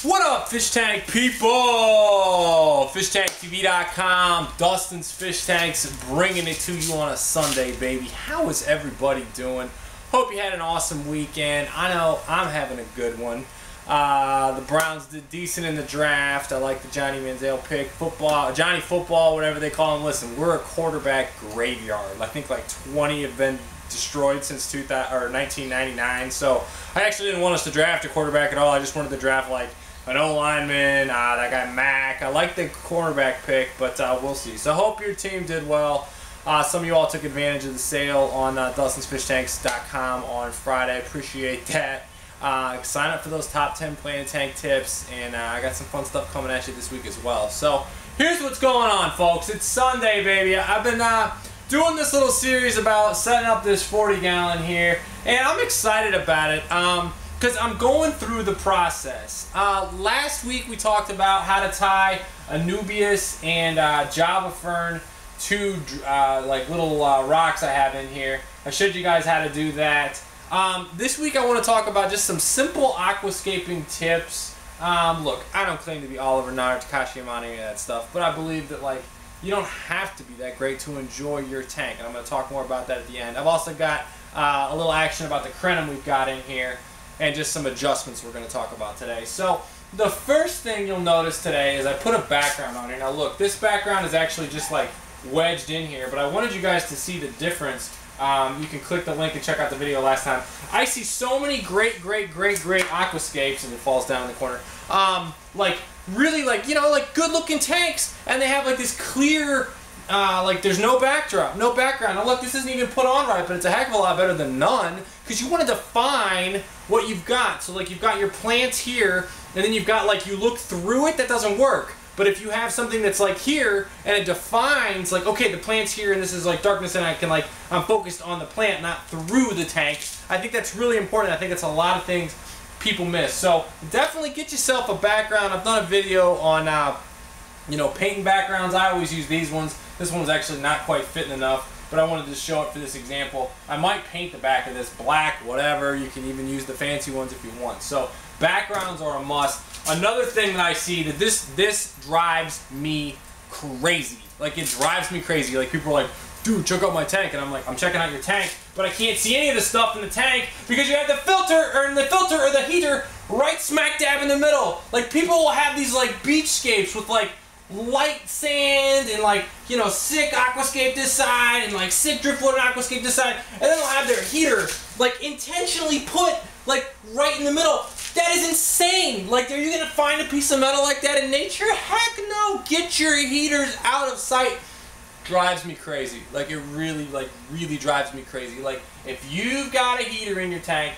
What up, fish tank people? FishTankTV.com, Dustin's Fish Tanks, bringing it to you on a Sunday, baby. How is everybody doing? Hope you had an awesome weekend. I know I'm having a good one. The Browns did decent in the draft. I like the Johnny Manziel pick. Football, Johnny Football, whatever they call him. Listen, we're a quarterback graveyard. I think like 20 have been destroyed since 1999. So I actually didn't want us to draft a quarterback at all. I just wanted to draft like an O-lineman, that guy Mack. I like the cornerback pick, but we'll see. So I hope your team did well. Some of you all took advantage of the sale on DustinsFishTanks.com on Friday. Appreciate that. Sign up for those top 10 plant tank tips, and I got some fun stuff coming at you this week as well. So here's what's going on, folks. It's Sunday, baby. I've been doing this little series about setting up this 40-gallon here, and I'm excited about it. Because I'm going through the process. Last week we talked about how to tie a Nubius and Java Fern to like little rocks I have in here. I showed you guys how to do that. This week I want to talk about just some simple aquascaping tips. Look, I don't claim to be Oliver Nard, Takashi, Amano, any of that stuff, but I believe that like you don't have to be that great to enjoy your tank, and I'm going to talk more about that at the end. I've also got a little action about the crenum we've got in here, and just some adjustments we're going to talk about today. So the first thing you'll notice today is I put a background on here. Now look, this background is actually just like wedged in here, but I wanted you guys to see the difference. You can click the link and check out the video last time. I see so many great aquascapes, and it falls down in the corner. Like really like, you know, like good looking tanks, and they have like this clear like there's no backdrop, no background. Now look, this isn't even put on right, but it's a heck of a lot better than none, because you want to define what you've got. So like you've got your plants here, and then you've got like, you look through it, that doesn't work. But if you have something that's like here, and it defines like, okay, the plant's here, and this is like darkness, and I can like, I'm focused on the plant, not through the tank. I think that's really important. I think it's a lot of things people miss. So definitely get yourself a background. I've done a video on you know, painting backgrounds. I always use these ones. This one was actually not quite fitting enough, but I wanted to show it for this example. I might paint the back of this black, whatever. You can even use the fancy ones if you want. So backgrounds are a must. Another thing that I see that this drives me crazy. Like, it drives me crazy. Like, people are like, dude, check out my tank, and I'm like, I'm checking out your tank, but I can't see any of the stuff in the tank because you have the filter or the heater right smack dab in the middle. Like, people will have these like beachscapes with like light sand and like, you know, sick aquascape this side and like sick driftwood and aquascape this side, and then they'll have their heater like intentionally put like right in the middle. That is insane. Like, are you gonna find a piece of metal like that in nature? Heck no. Get your heaters out of sight. Drives me crazy. Like, it really drives me crazy. Like, if you've got a heater in your tank,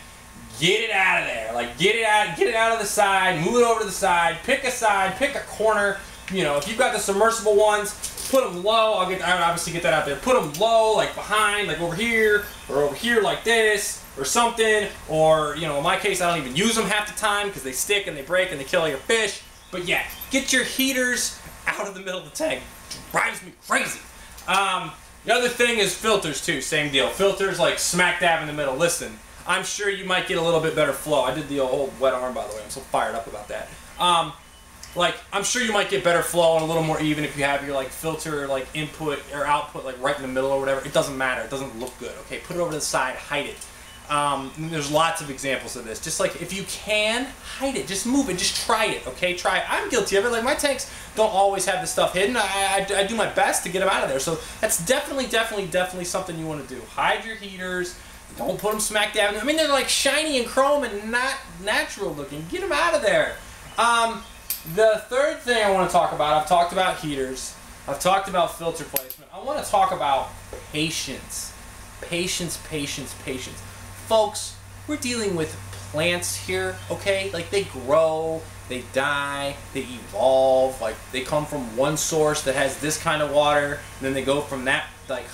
get it out of there. Like, get it out of the side, move it over to the side, pick a corner. You know, if you've got the submersible ones, put them low. I would obviously get that out there. Put them low, like behind, like over here, or over here like this, or something. Or, you know, in my case, I don't even use them half the time because they stick and they break and they kill all your fish. But yeah, get your heaters out of the middle of the tank. Drives me crazy. The other thing is filters too. Same deal. Filters like smack dab in the middle. Listen, I'm sure you might get a little bit better flow. I did the old wet arm, by the way. I'm so fired up about that. Like, I'm sure you might get better flow and a little more even if you have your like filter like input or output like right in the middle or whatever. It doesn't matter. It doesn't look good. Okay, put it over to the side, hide it. There's lots of examples of this. Just like, if you can, hide it. Just move it. Just try it. Okay, try it. I'm guilty of it. Like, my tanks don't always have the stuff hidden. I do my best to get them out of there. So that's definitely something you want to do. Hide your heaters. Don't put them smack dab. I mean, they're like shiny and chrome and not natural looking. Get them out of there. The third thing I want to talk about, I've talked about heaters, I've talked about filter placement. I want to talk about patience. Patience. Folks, we're dealing with plants here, okay? Like, they grow, they die, they evolve. Like, they come from one source that has this kind of water, and then they go from that like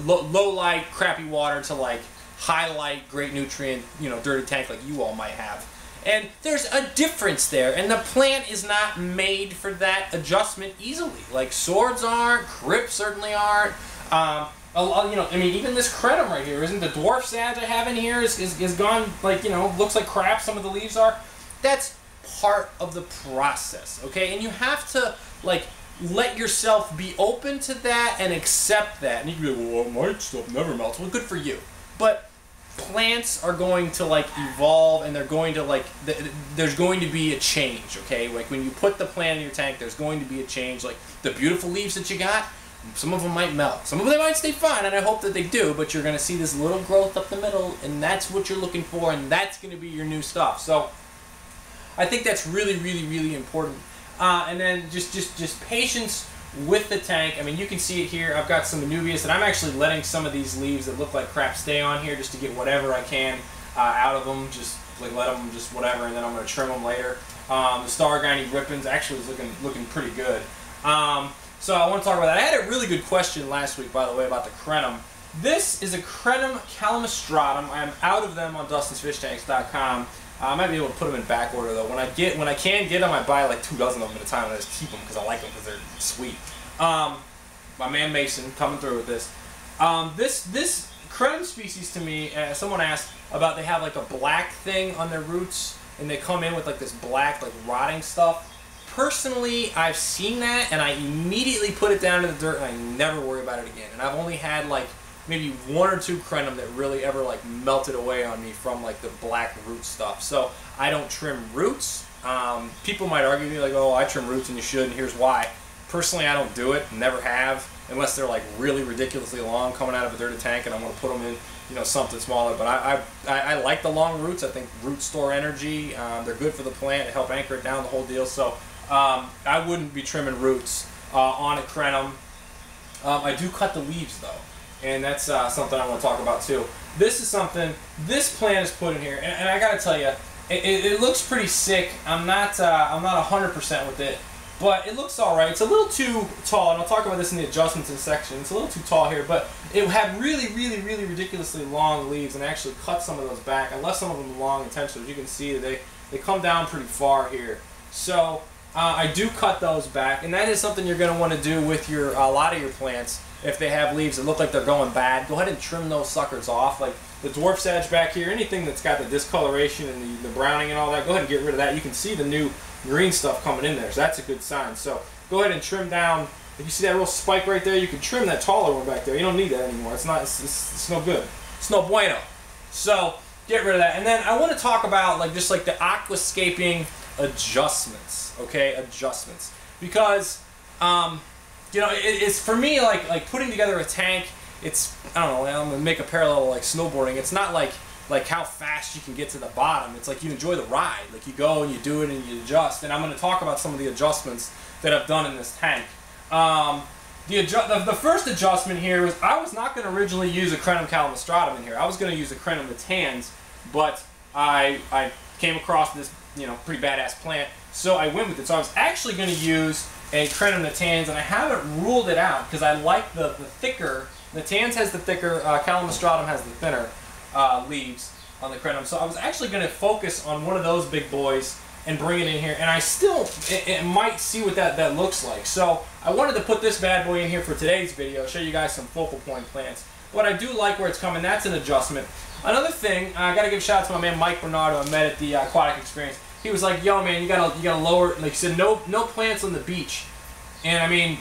low light, crappy water to like high light, great nutrient, you know, dirty tank like you all might have. And there's a difference there, and the plant is not made for that adjustment easily. Like, swords aren't, crypts certainly aren't. You know, I mean, even this crenum right here, isn't the dwarf sage I have in here is gone, like, you know, looks like crap. Some of the leaves are. That's part of the process, okay? And you have to, like, let yourself be open to that and accept that. And you can be like, well, my stuff never melts. Well, good for you. But plants are going to, like, evolve, and they're going to, like, there's going to be a change, okay? Like, when you put the plant in your tank, there's going to be a change. Like, the beautiful leaves that you got, some of them might melt. Some of them might stay fine, and I hope that they do, but you're going to see this little growth up the middle, and that's what you're looking for, and that's going to be your new stuff. So I think that's really, really, really important. And then just patience with the tank. I mean, you can see it here. I've got some Anubias, and I'm actually letting some of these leaves that look like crap stay on here just to get whatever I can out of them. Just like let them just whatever, and then I'm going to trim them later. The Starginy Rippins actually is looking pretty good. So I want to talk about that. I had a really good question last week, by the way, about the Crenum. This is a Crenum calamastratum. I'm out of them on DustinsFishTanks.com. I might be able to put them in back order though. When I can get them, I buy like 2 dozen of them at a time, and I just keep them because I like them because they're sweet. My man Mason coming through with this. This Crenum species to me, someone asked about, they have like a black thing on their roots, and they come in with like this black, like rotting stuff. Personally, I've seen that, and I immediately put it down in the dirt, and I never worry about it again. And I've only had like maybe 1 or 2 Crenum that really ever like melted away on me from like the black root stuff. So I don't trim roots. People might argue with me like, oh, I trim roots and you should, and here's why. Personally, I don't do it, never have, unless they're like really ridiculously long coming out of a dirty tank and I want to put them in, you know, something smaller. But I like the long roots. I think roots store energy. They're good for the plant. They help anchor it down, the whole deal. So I wouldn't be trimming roots on a Crenum. I do cut the leaves though, and that's something I want to talk about too. This is something this plant is put in here, and I gotta tell you, it looks pretty sick. I'm not 100% with it, but it looks all right. It's a little too tall, and I'll talk about this in the adjustments section. It's a little too tall here, but it had really, really, really ridiculously long leaves, and I actually cut some of those back. I left some of them long intentionally. As you can see, they come down pretty far here. So I do cut those back, and that is something you're going to want to do with your a lot of your plants. If they have leaves that look like they're going bad, go ahead and trim those suckers off. Like the dwarf sedge back here, anything that's got the discoloration and the browning and all that, go ahead and get rid of that. You can see the new green stuff coming in there, so that's a good sign. So go ahead and trim down. If you see that little spike right there, you can trim that taller one back there. You don't need that anymore. It's no good. It's no bueno. So get rid of that. And then I want to talk about like just like the aquascaping adjustments. Okay, adjustments, because you know, it's for me like putting together a tank. It's, I don't know, I'm gonna make a parallel like snowboarding. It's not like how fast you can get to the bottom. It's like you enjoy the ride. Like you go and you do it and you adjust. And I'm going to talk about some of the adjustments that I've done in this tank. The first adjustment here was I was not going to originally use a Crenum calamastratum in here. I was going to use a Crenum latans, but I came across this, you know, pretty badass plant, so I went with it. So I was actually going to use a Crenum latans, and I haven't ruled it out because I like the thicker. Latans has the thicker, calamastratum has the thinner leaves on the Crenum. So I was actually going to focus on one of those big boys and bring it in here, and I still it might see what that looks like. So I wanted to put this bad boy in here for today's video, show you guys some focal point plants. What I do like where it's coming, that's an adjustment. Another thing, I got to give a shout out to my man Mike Bernardo I met at the Aquatic Experience. He was like, yo man, you gotta lower, like he said, no plants on the beach. And I mean,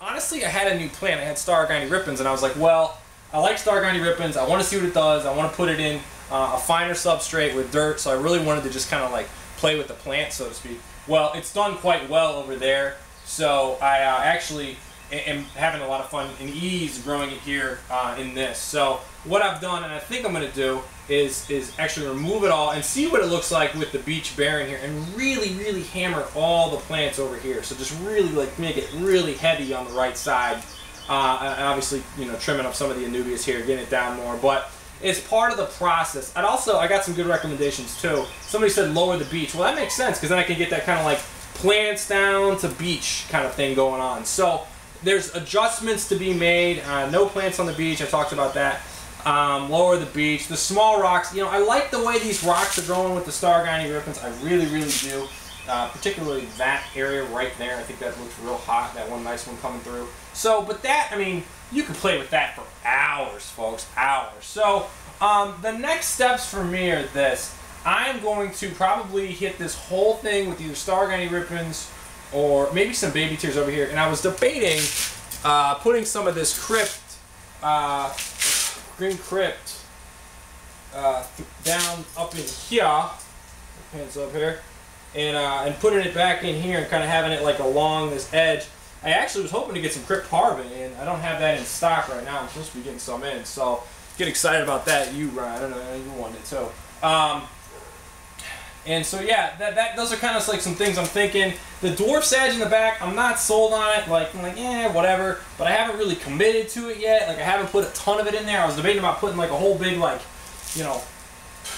honestly, I had a new plant. I had Starginy Rippins, and I was like, well, I like Starginy Rippins. I want to see what it does. I want to put it in a finer substrate with dirt, so I really wanted to just kind of like play with the plant, so to speak. Well, it's done quite well over there, so I actually am having a lot of fun and ease growing it here in this. So what I've done, and I think I'm going to do, is actually remove it all and see what it looks like with the beach bearing here, and really, really hammer all the plants over here. So just really like make it really heavy on the right side. And obviously, you know, trimming up some of the Anubias here, getting it down more, but it's part of the process. And also, I got some good recommendations too. Somebody said lower the beach. Well, that makes sense, because then I can get that kind of like plants down to beach kind of thing going on. So there's adjustments to be made. No plants on the beach, I talked about that. Lower the beach. The small rocks, you know, I like the way these rocks are growing with the Starginy Rippins. I really, really do. Particularly that area right there. I think that looks real hot. That one nice one coming through. So, but that, I mean, you can play with that for hours, folks. Hours. So, the next steps for me are this. I'm going to probably hit this whole thing with either Stargany ribbons or maybe some baby tears over here. And I was debating putting some of this crypt, green crypt, down up in here, hands up here, and putting it back in here and kind of having it like along this edge. I actually was hoping to get some crypt carbon in. I don't have that in stock right now. I'm supposed to be getting some in, so get excited about that. You, Ryan, I don't know, you wanted it too. And so yeah, those are kind of like some things I'm thinking. The dwarf sage in the back, I'm not sold on it. Like I'm like, yeah, whatever. But I haven't really committed to it yet. Like I haven't put a ton of it in there. I was debating about putting like a whole big like, you know,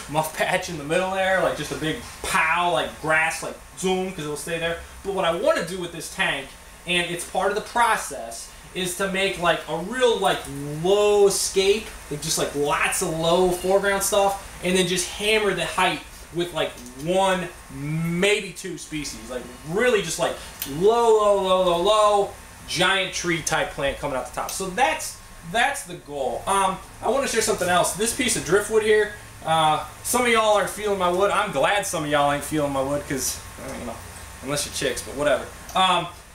muff patch in the middle there, like just a big pow, like grass, like zoom, because it'll stay there. But what I want to do with this tank, and it's part of the process, is to make like a real like low scape, like just like lots of low foreground stuff, and then just hammer the height with like one, maybe two species, like really just like low, giant tree type plant coming out the top. So that's the goal. I want to share something else. This piece of driftwood here, some of y'all aren't feeling my wood. I'm glad some of y'all ain't feeling my wood, because, you know, unless you're chicks, but whatever.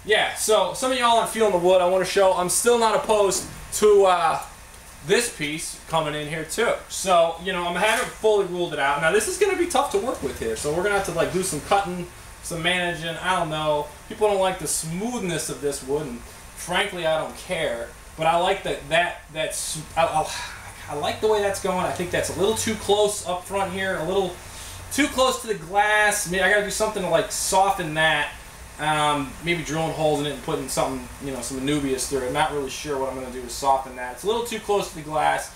Yeah, so some of y'all aren't feeling the wood. I want to show I'm still not opposed to this piece coming in here too. So, you know, I haven't fully ruled it out. Now, this is going to be tough to work with here, so we're going to have to like do some cutting, some managing. I don't know. People don't like the smoothness of this wood, and frankly, I don't care. But I like I like the way that's going. I think that's a little too close up front here, a little too close to the glass. Maybe I got to do something to like soften that. Maybe drilling holes in it and putting something, you know, some Anubias through it. Not really sure what I'm going to do to soften that. It's a little too close to the glass.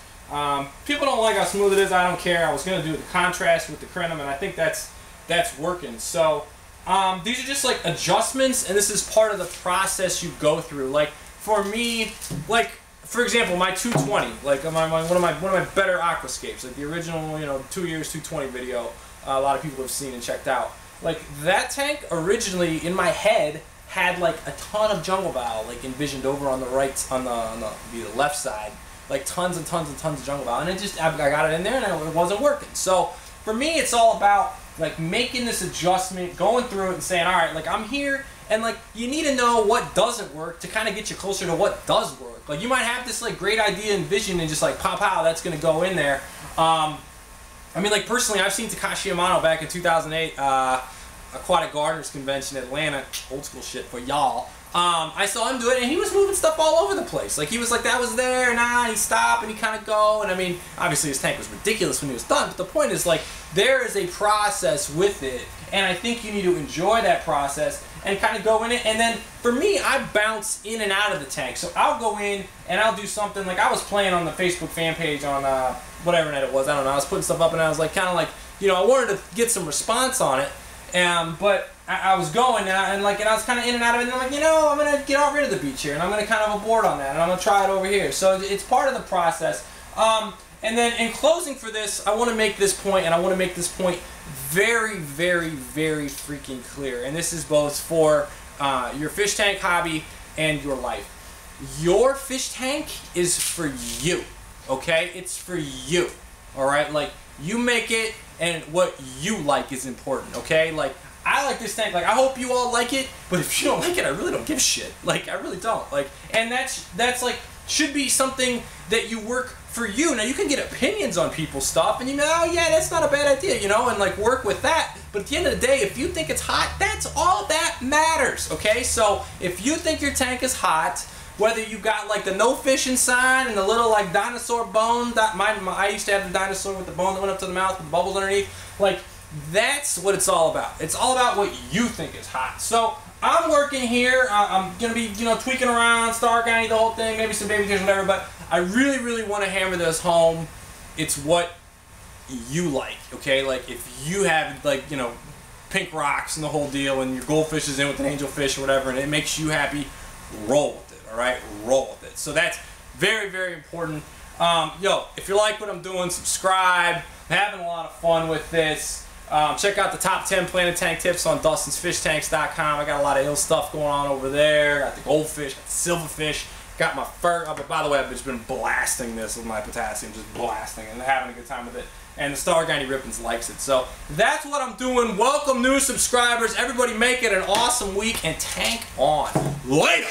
People don't like how smooth it is. I don't care. I was going to do the contrast with the Crenum, and I think that's working. So these are just like adjustments, and this is part of the process you go through. Like for me, like for example, my 220, like one of my better Aquascapes, like the original, you know, 2 years 220 video. A lot of people have seen and checked out. Like that tank originally in my head had like a ton of jungle bow like envisioned over on the right, on the left side, like tons and tons and tons of jungle bow, and it just I got it in there and it wasn't working. So for me, it's all about like making this adjustment, going through it and saying, all right, like I'm here, and like you need to know what doesn't work to kind of get you closer to what does work. Like you might have this like great idea and vision and just like pow, that's gonna go in there. I mean, like personally, I've seen Takashi Amano back in 2008, Aquatic Gardeners Convention in Atlanta, old school shit for y'all. I saw him do it, and he was moving stuff all over the place. Like he was like, that was there, and he stopped, and he kind of go. And I mean, obviously his tank was ridiculous when he was done. But the point is, like, there is a process with it, and I think you need to enjoy that process and kind of go in it. And then for me, I bounce in and out of the tank. So I'll go in and I'll do something like I was playing on the Facebook fan page on whatever night it was. I don't know. I was putting stuff up, and I was like, kind of like, you know, I wanted to get some response on it. But I was going and I was kind of in and out of it, and I'm like, you know, I'm gonna get all rid of the beach here, and I'm gonna kind of abort on that, and I'm gonna try it over here. So it's part of the process. And then in closing for this, I want to make this point, and I want to make this point very, very, very freaking clear. And this is both for your fish tank hobby and your life. Your fish tank is for you, okay? It's for you, all right? Like, you make it, and what you like is important, okay? Like, I like this tank. Like, I hope you all like it, but if you don't like it, I really don't give a shit. Like, I really don't. Like, and that's like, should be something that you work for you. Now, you can get opinions on people's stuff, and you know, oh, yeah, that's not a bad idea, you know, and like work with that. But at the end of the day, if you think it's hot, that's all that matters, okay? So if you think your tank is hot, whether you got like the no fishing sign and the little like dinosaur bone, I used to have the dinosaur with the bone that went up to the mouth with the bubbles underneath, like that's what it's all about. It's all about what you think is hot. So I'm working here. I'm gonna be, you know, tweaking around, Stargany, the whole thing, maybe some baby fish, whatever. But I really, really want to hammer this home. It's what you like, okay? Like if you have like, you know, pink rocks and the whole deal, and your goldfish is in with an angelfish or whatever, and it makes you happy, roll with it. All right, roll with it. So that's very, very important. Yo, if you like what I'm doing, subscribe. I'm having a lot of fun with this. Check out the top 10 planted tank tips on Dustin'sFishTanks.com. I got a lot of ill stuff going on over there. Got the goldfish, got the silverfish, got my fur. But by the way, I've just been blasting this with my potassium, just blasting and having a good time with it. and the Star Guy Rippins likes it. So that's what I'm doing. Welcome new subscribers. Everybody make it an awesome week and tank on. Later!